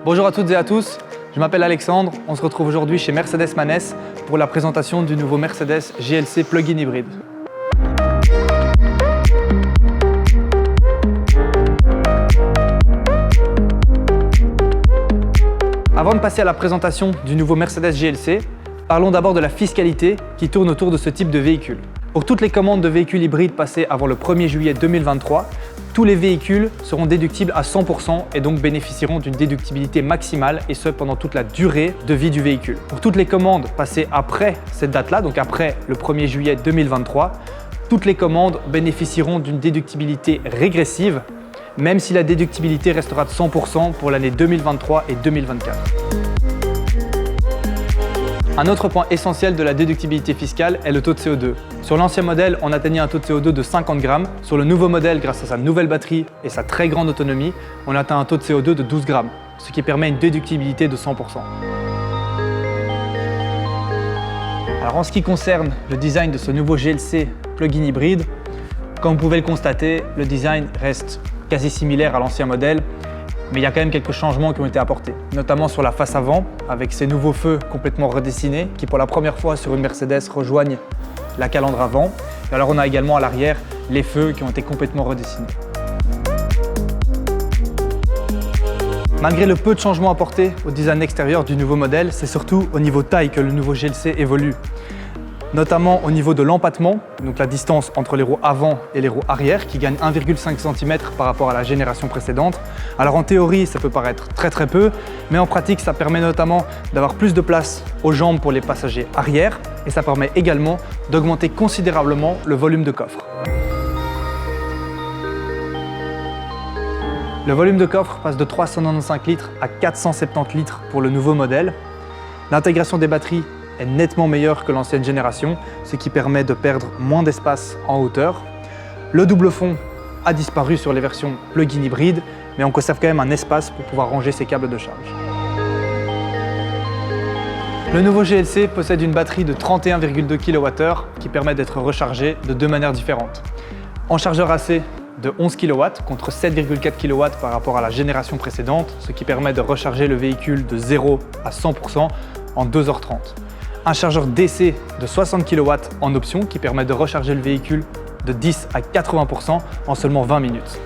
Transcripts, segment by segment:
Bonjour à toutes et à tous, je m'appelle Alexandre, on se retrouve aujourd'hui chez Mercedes-Manès pour la présentation du nouveau Mercedes GLC plug-in hybride. Avant de passer à la présentation du nouveau Mercedes GLC, parlons d'abord de la fiscalité qui tourne autour de ce type de véhicule. Pour toutes les commandes de véhicules hybrides passées avant le 1er juillet 2023, tous les véhicules seront déductibles à 100% et donc bénéficieront d'une déductibilité maximale et ce pendant toute la durée de vie du véhicule. Pour toutes les commandes passées après cette date-là, donc après le 1er juillet 2023, toutes les commandes bénéficieront d'une déductibilité régressive, même si la déductibilité restera de 100% pour l'année 2023 et 2024. Un autre point essentiel de la déductibilité fiscale est le taux de CO2. Sur l'ancien modèle, on atteignait un taux de CO2 de 50 grammes. Sur le nouveau modèle, grâce à sa nouvelle batterie et sa très grande autonomie, on atteint un taux de CO2 de 12 grammes, ce qui permet une déductibilité de 100%. Alors en ce qui concerne le design de ce nouveau GLC plug-in hybride, comme vous pouvez le constater, le design reste quasi similaire à l'ancien modèle, mais il y a quand même quelques changements qui ont été apportés, notamment sur la face avant, avec ces nouveaux feux complètement redessinés qui pour la première fois sur une Mercedes rejoignent la calandre avant. Et alors on a également à l'arrière les feux qui ont été complètement redessinés. Malgré le peu de changements apportés au design extérieur du nouveau modèle, c'est surtout au niveau taille que le nouveau GLC évolue. Notamment au niveau de l'empattement, donc la distance entre les roues avant et les roues arrière qui gagne 1,5 cm par rapport à la génération précédente. Alors en théorie, ça peut paraître très peu, mais en pratique, ça permet notamment d'avoir plus de place aux jambes pour les passagers arrière et ça permet également d'augmenter considérablement le volume de coffre. Le volume de coffre passe de 395 litres à 470 litres pour le nouveau modèle. L'intégration des batteries est nettement meilleure que l'ancienne génération, ce qui permet de perdre moins d'espace en hauteur. Le double fond a disparu sur les versions plug-in hybrides, mais on conserve quand même un espace pour pouvoir ranger ses câbles de charge. Le nouveau GLC possède une batterie de 31,2 kWh qui permet d'être rechargée de deux manières différentes. En chargeur AC de 11 kW contre 7,4 kW par rapport à la génération précédente, ce qui permet de recharger le véhicule de 0 à 100% en 2h30. Un chargeur DC de 60 kW en option qui permet de recharger le véhicule de 10 à 80% en seulement 20 minutes.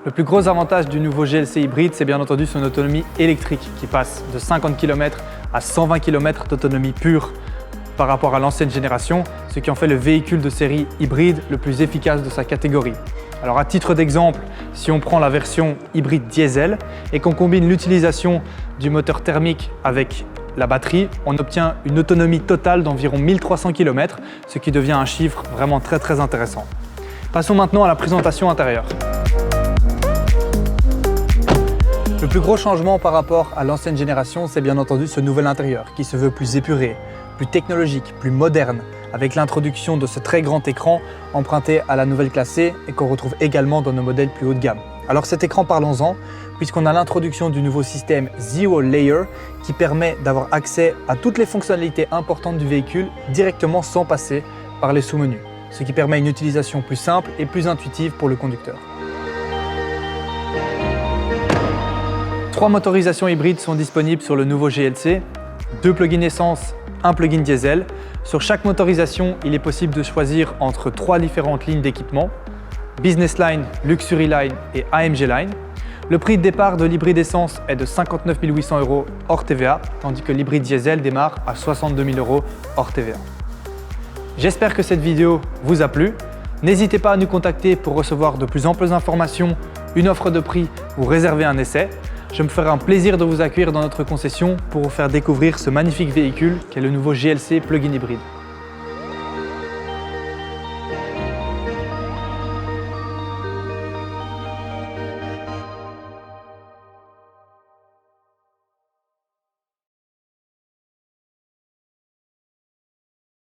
Le plus gros avantage du nouveau GLC hybride, c'est bien entendu son autonomie électrique qui passe de 50 km à 120 km d'autonomie pure par rapport à l'ancienne génération, ce qui en fait le véhicule de série hybride le plus efficace de sa catégorie. Alors à titre d'exemple, si on prend la version hybride diesel et qu'on combine l'utilisation du moteur thermique avec la batterie, on obtient une autonomie totale d'environ 1300 km, ce qui devient un chiffre vraiment très intéressant. Passons maintenant à la présentation intérieure. Le plus gros changement par rapport à l'ancienne génération, c'est bien entendu ce nouvel intérieur qui se veut plus épuré, plus technologique, plus moderne, avec l'introduction de ce très grand écran emprunté à la nouvelle classe C et qu'on retrouve également dans nos modèles plus haut de gamme. Alors cet écran, parlons-en, puisqu'on a l'introduction du nouveau système Zero Layer qui permet d'avoir accès à toutes les fonctionnalités importantes du véhicule directement sans passer par les sous-menus, ce qui permet une utilisation plus simple et plus intuitive pour le conducteur. 3 motorisations hybrides sont disponibles sur le nouveau GLC, 2 plug-in essence, 1 plug-in diesel. Sur chaque motorisation, il est possible de choisir entre 3 différentes lignes d'équipement, Business Line, Luxury Line et AMG Line. Le prix de départ de l'hybride essence est de 59 800 € hors TVA, tandis que l'hybride diesel démarre à 62 000 € hors TVA. J'espère que cette vidéo vous a plu. N'hésitez pas à nous contacter pour recevoir de plus amples informations, une offre de prix ou réserver un essai. Je me ferai un plaisir de vous accueillir dans notre concession pour vous faire découvrir ce magnifique véhicule qu'est le nouveau GLC plug-in hybride.